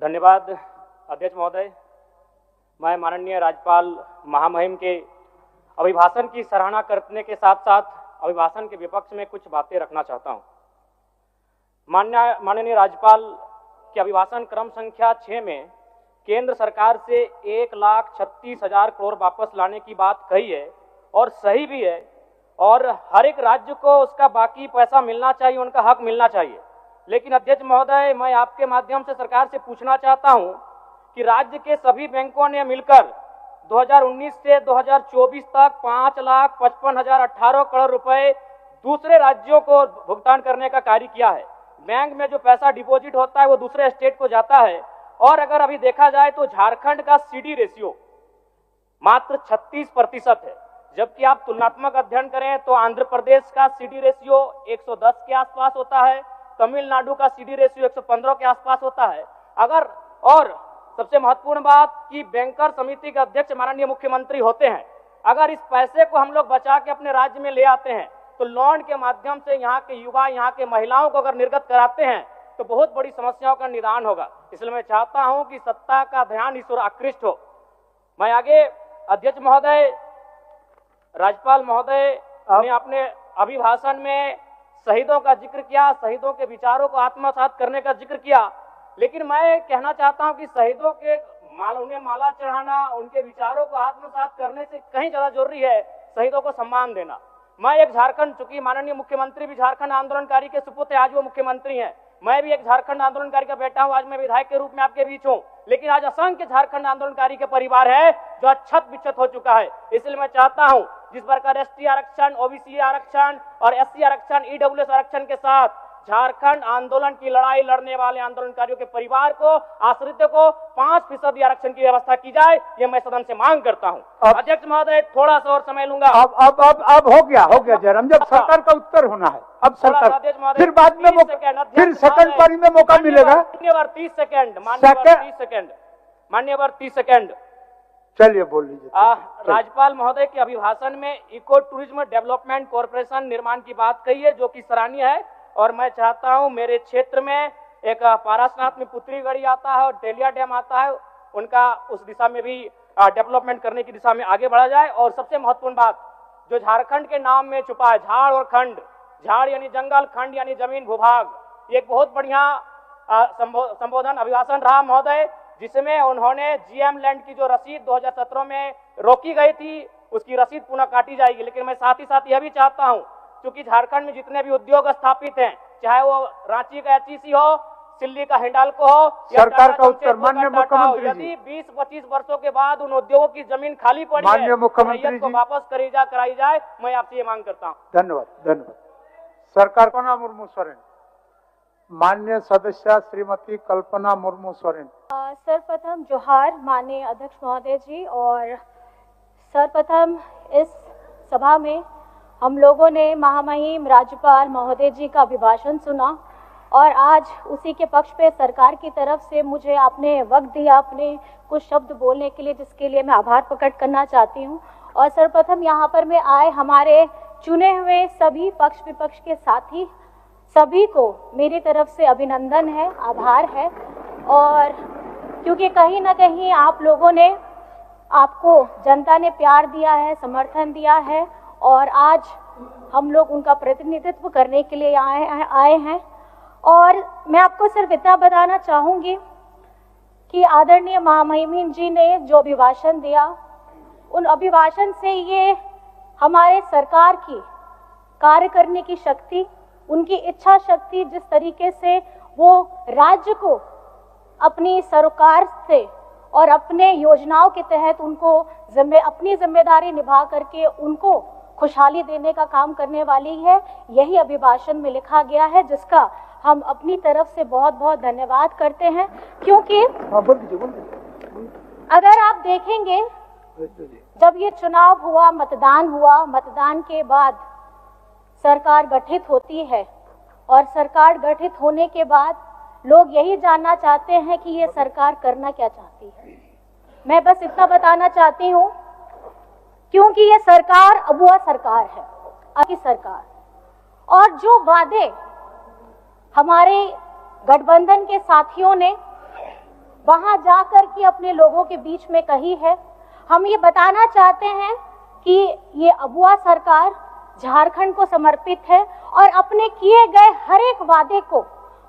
धन्यवाद अध्यक्ष महोदय। मैं माननीय राज्यपाल महामहिम के अभिभाषण की सराहना करने के साथ साथ अभिभाषण के विपक्ष में कुछ बातें रखना चाहता हूं। माननीय राज्यपाल के अभिभाषण क्रम संख्या 6 में केंद्र सरकार से 1,36,000 करोड़ वापस लाने की बात कही है और सही भी है, और हर एक राज्य को उसका बाकी पैसा मिलना चाहिए, उनका हक मिलना चाहिए। लेकिन अध्यक्ष महोदय, मैं आपके माध्यम से सरकार से पूछना चाहता हूं कि राज्य के सभी बैंकों ने मिलकर 2019 से 2024 तक 5,55,018 करोड़ रुपए दूसरे राज्यों को भुगतान करने का कार्य किया है। बैंक में जो पैसा डिपॉजिट होता है वो दूसरे स्टेट को जाता है, और अगर अभी देखा जाए तो झारखंड का सीडी रेशियो मात्र 36% है, जबकि आप तुलनात्मक अध्ययन करें तो आंध्र प्रदेश का सीडी रेशियो 110 के आसपास होता है, तमिलनाडु का सीडी रेशियो 115 के आसपास होता है। और सबसे महत्वपूर्ण बात कि बैंकर समिति के अध्यक्ष माननीय मुख्यमंत्री होते हैं। अगर इस पैसे को हम लोग बचा के अपने राज्य में ले आते हैं तो लोन के माध्यम से यहाँ के युवा, यहाँ के महिलाओं को अगर निर्गत कराते हैं तो बहुत बड़ी समस्याओं का निदान होगा। इसलिए मैं चाहता हूं कि सत्ता का ध्यान इस ओर आकृष्ट हो। मैं आगे अध्यक्ष महोदय, राज्यपाल महोदय ने अपने अभिभाषण में शहीदों का जिक्र किया, शहीदों के विचारों को आत्मसात करने का जिक्र किया, लेकिन मैं कहना चाहता हूं कि शहीदों के उन्हें माला चढ़ाना, उनके विचारों को आत्मसात करने से कहीं ज्यादा जरूरी है शहीदों को सम्मान देना। मैं एक झारखंड, चूंकि माननीय मुख्यमंत्री भी झारखंड आंदोलनकारी के सुपुत्र आज वो मुख्यमंत्री हैं, मैं भी एक झारखंड आंदोलनकारी का बेटा हूं, आज मैं विधायक के रूप में आपके बीच हूं, लेकिन आज असंख्य झारखंड आंदोलनकारी के परिवार है जो अक्षत विक्षत हो चुका है। इसलिए मैं चाहता हूं जिस प्रकार एसटी आरक्षण, ओबीसी आरक्षण और एससी आरक्षण, ईडब्ल्यूएस आरक्षण के साथ झारखंड आंदोलन की लड़ाई लड़ने वाले आंदोलनकारियों के परिवार को, आश्रितों को 5% आरक्षण की व्यवस्था की जाए, ये मैं सदन से मांग करता हूं। अध्यक्ष महोदय, थोड़ा सा और समय लूंगा। अब हो गया जयराम, जब सरकार का उत्तर होना है, अब सरकार फिर बाद में फिर सेकंड पारी में मौका मिलेगा। मान्यवर 30 सेकंड, मान्यवर 30 सेकंड। चलिए बोल लीजिए। राज्यपाल महोदय के अभिभाषण में इको टूरिज्म डेवलपमेंट कॉर्पोरेशन निर्माण की बात कही है, जो कि सराहनीय है, और मैं चाहता हूं मेरे क्षेत्र में एक पारसनाथ में पुत्री गढ़ी आता है और तेलिया डैम आता है, उनका उस दिशा में भी डेवलपमेंट करने की दिशा में आगे बढ़ा जाए। और सबसे महत्वपूर्ण बात जो झारखंड के नाम में छुपा है, झाड़ और खंड, झाड़ यानी जंगल, खंड यानी जमीन भूभाग, ये एक बहुत बढ़िया संबोधन अभिभाषण रहा महोदय, जिसमें उन्होंने जीएम लैंड की जो रसीद 2017 में रोकी गई थी उसकी रसीद पुनः काटी जाएगी। लेकिन मैं साथ ही साथ यह भी चाहता हूं, क्योंकि झारखंड में जितने भी उद्योग स्थापित हैं, चाहे वो रांची का एचईसी हो, सिल्ली का हिंडाल्को हो, सरकार का उत्तर माननीय मुख्यमंत्री जी, यदि 20-25 वर्षों के बाद उन उद्योगों की जमीन खाली पड़ी है, मुख्यमंत्री को वापस कराई जाए, मैं आपसे ये मांग करता हूँ। धन्यवाद। सरकार कल्पना मुर्मू सोरेन, माननीय सदस्य श्रीमती कल्पना मुर्मू सोरेन। सर्वप्रथम जोहार माननीय अध्यक्ष महोदय जी, और सर्वप्रथम इस सभा में हम लोगों ने महामहिम राज्यपाल महोदय जी का अभिभाषण सुना, और आज उसी के पक्ष पे सरकार की तरफ से मुझे आपने वक्त दिया अपने कुछ शब्द बोलने के लिए, जिसके लिए मैं आभार प्रकट करना चाहती हूँ। और सर्वप्रथम यहाँ पर मैं आए हमारे चुने हुए सभी पक्ष विपक्ष के साथी सभी को मेरी तरफ से अभिनंदन है, आभार है। और क्योंकि कहीं ना कहीं आप लोगों ने, आपको जनता ने प्यार दिया है, समर्थन दिया है, और आज हम लोग उनका प्रतिनिधित्व करने के लिए आए हैं। और मैं आपको सिर्फ इतना बताना चाहूँगी कि आदरणीय महामहिम जी ने जो अभिभाषण दिया, उन अभिभाषण से ये हमारे सरकार की कार्य करने की शक्ति, उनकी इच्छा शक्ति, जिस तरीके से वो राज्य को अपनी सरकार से और अपने योजनाओं के तहत उनको अपनी जिम्मेदारी निभा करके उनको खुशहाली देने का काम करने वाली है, यही अभिभाषण में लिखा गया है, जिसका हम अपनी तरफ से बहुत बहुत धन्यवाद करते हैं। क्योंकि अगर आप देखेंगे जब ये चुनाव हुआ, मतदान हुआ, मतदान के बाद सरकार गठित होती है, और सरकार गठित होने के बाद लोग यही जानना चाहते हैं कि ये सरकार करना क्या चाहती है। मैं बस इतना बताना चाहती हूँ, क्योंकि ये सरकार अबुआ सरकार है, अभी सरकार, और जो वादे हमारे गठबंधन के साथियों ने वहां जाकर के अपने लोगों के बीच में कही है। हम ये बताना चाहते हैं कि ये अबुआ सरकार झारखंड को समर्पित है और अपने किए गए हर एक वादे को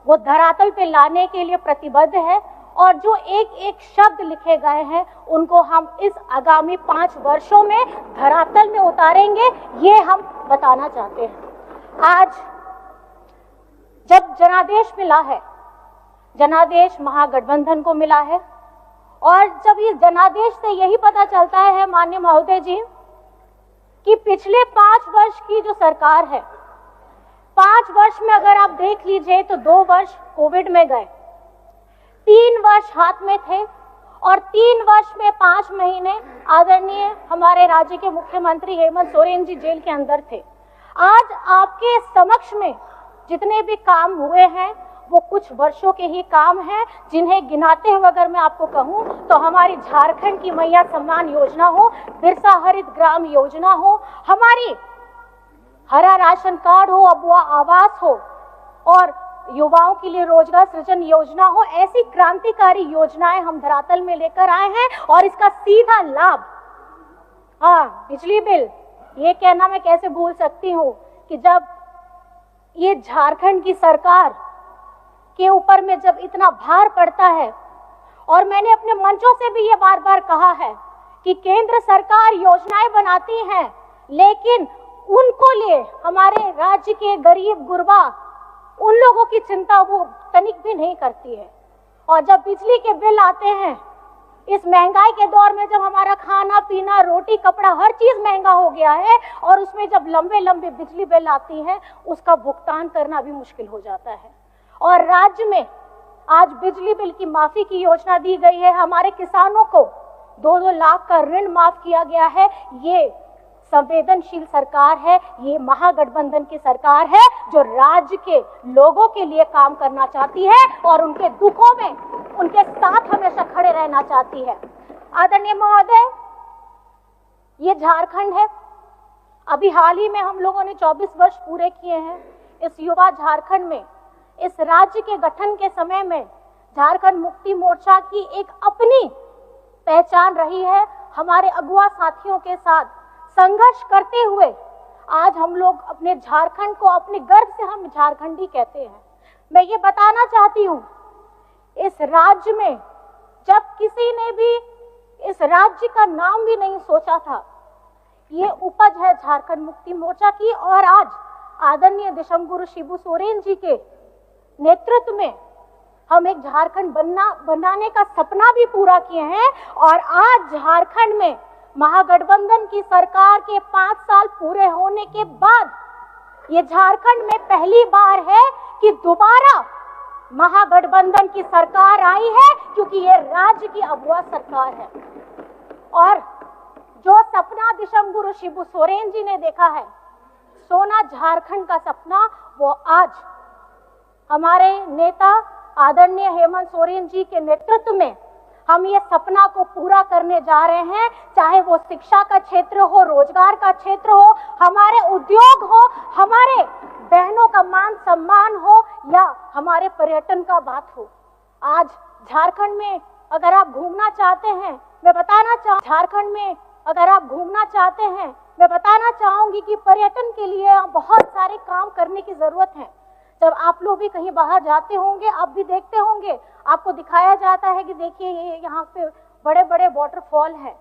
वो धरातल पे लाने के लिए प्रतिबद्ध है, और जो एक एक शब्द लिखे गए हैं उनको हम इस आगामी 5 वर्षों में धरातल में उतारेंगे, ये हम बताना चाहते हैं। आज जब जनादेश मिला है, जनादेश महागठबंधन को मिला है, और जब इस जनादेश से यही पता चलता है माननीय महोदय जी कि पिछले 5 वर्ष की जो सरकार है, 5 वर्ष में अगर आप देख लीजिए तो 2 वर्ष कोविड में गए, 3 वर्ष हाथ में थे, और 3 वर्ष में 5 महीने आदरणीय हमारे राज्य के मुख्यमंत्री हेमंत सोरेन जी जेल के अंदर थे। आज आपके समक्ष में जितने भी काम हुए हैं वो कुछ वर्षों के ही काम हैं, जिन्हें गिनाते हुए अगर मैं आपको कहूं तो हमारी झारखंड की मैया सम्मान योजना हो, बिरसा हरित ग्राम योजना हो, हमारी हरा राशन कार्ड हो, अबुआ आवास हो, और युवाओं के लिए रोजगार सृजन योजना हो, ऐसी क्रांतिकारी योजनाएं हम धरातल में लेकर आए हैं। और इसका सीधा लाभ, बिजली बिल, ये कहना मैं कैसे भूल सकती हूँ कि जब ये झारखंड की सरकार के ऊपर में जब इतना भार पड़ता है, और मैंने अपने मंचों से भी ये बार बार कहा है कि केंद्र सरकार योजनाएं बनाती है, लेकिन उनको लिए हमारे राज्य के गरीब गुरबा उन लोगों की चिंता वो तनिक भी नहीं करती है। और जब बिजली के बिल आते हैं, इस महंगाई के दौर में जब हमारा खाना पीना रोटी कपड़ा हर चीज महंगा हो गया है, और उसमें जब लंबे लंबे बिजली बिल आती हैं, उसका भुगतान करना भी मुश्किल हो जाता है। और राज्य में आज बिजली बिल की माफी की योजना दी गई है, हमारे किसानों को 2-2 लाख का ऋण माफ किया गया है। ये संवेदनशील सरकार है, ये महागठबंधन की सरकार है जो राज्य के लोगों के लिए काम करना चाहती है और उनके दुखों में उनके साथ हमेशा खड़े रहना चाहती है। आदरणीय महोदय, ये झारखंड है, अभी हाल ही में हम लोगों ने 24 वर्ष पूरे किए हैं। इस युवा झारखंड में, इस राज्य के गठन के समय में झारखंड मुक्ति मोर्चा की एक अपनी पहचान रही है। हमारे अगुआ साथियों के साथ संघर्ष करते हुए आज हम लोग अपने झारखंड को अपने गर्व से हम झारखंडी कहते हैं। मैं ये बताना चाहती हूँ, इस राज्य में जब किसी ने भी इस राज्य का नाम भी नहीं सोचा था, ये उपज है झारखंड मुक्ति मोर्चा की। और आज आदरणीय दिशमगुरु शिबू सोरेन जी के नेतृत्व में हम एक झारखंड बनाने का सपना भी पूरा किए हैं। और आज झारखंड में महागठबंधन की सरकार के 5 साल पूरे होने के बाद ये झारखंड में पहली बार है कि दोबारा महागठबंधन की सरकार आई है, क्योंकि ये राज्य की अगुआ सरकार है। और जो सपना दिशमगुरु शिबू सोरेन जी ने देखा है, सोना झारखंड का सपना, वो आज हमारे नेता आदरणीय हेमंत सोरेन जी के नेतृत्व में हम ये सपना को पूरा करने जा रहे हैं। चाहे वो शिक्षा का क्षेत्र हो, रोजगार का क्षेत्र हो, हमारे उद्योग हो, हमारे बहनों का मान सम्मान हो, या हमारे पर्यटन का बात हो। आज झारखंड में अगर आप घूमना चाहते हैं, मैं बताना झारखंड में अगर आप घूमना चाहते हैं, मैं बताना चाहूंगी कि पर्यटन के लिए बहुत सारे काम करने की जरूरत है। जब आप लोग भी कहीं बाहर जाते होंगे, आप भी देखते होंगे, आपको दिखाया जाता है कि देखिए ये यहाँ पे बड़े बड़े वाटरफॉल हैं,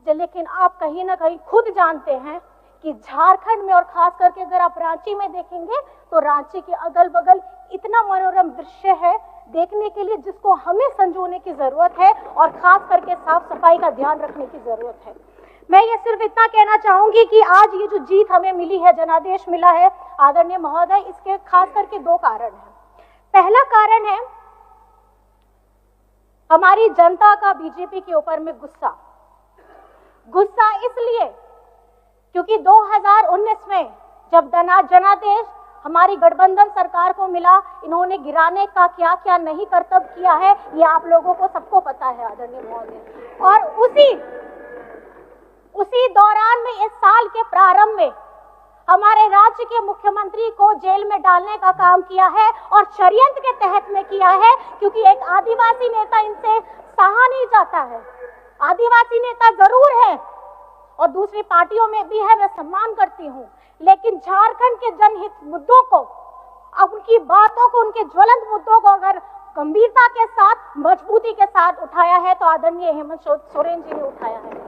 लेकिन आप कहीं ना कहीं खुद जानते हैं कि झारखंड में, और खास करके अगर आप रांची में देखेंगे तो रांची के अगल बगल इतना मनोरम दृश्य है देखने के लिए, जिसको हमें संजोने की जरूरत है और खास करके साफ सफाई का ध्यान रखने की जरूरत है। मैं ये सिर्फ इतना कहना चाहूंगी कि आज ये जो जीत हमें मिली है, जनादेश मिला है आदरणीय महोदय, इसके खास करके 2 कारण हैं। पहला कारण है हमारी जनता का बीजेपी के ऊपर में गुस्सा इसलिए क्योंकि 2019 में जब जनादेश हमारी गठबंधन सरकार को मिला, इन्होंने गिराने का क्या क्या नहीं करतब किया है, ये आप लोगों को सबको पता है आदरणीय महोदय। और उसी दौरान में, इस साल के प्रारंभ में हमारे राज्य के मुख्यमंत्री को जेल में डालने का काम किया है और षड्यंत्र के तहत में किया है, क्योंकि एक आदिवासी नेता इनसे सहा नहीं जाता है। आदिवासी नेता जरूर है और दूसरी पार्टियों में भी है, मैं सम्मान करती हूँ, लेकिन झारखंड के जनहित मुद्दों को, अब उनकी बातों को, उनके ज्वलंत मुद्दों को अगर गंभीरता के साथ, मजबूती के साथ उठाया है तो आदरणीय हेमंत सोरेन जी ने उठाया है।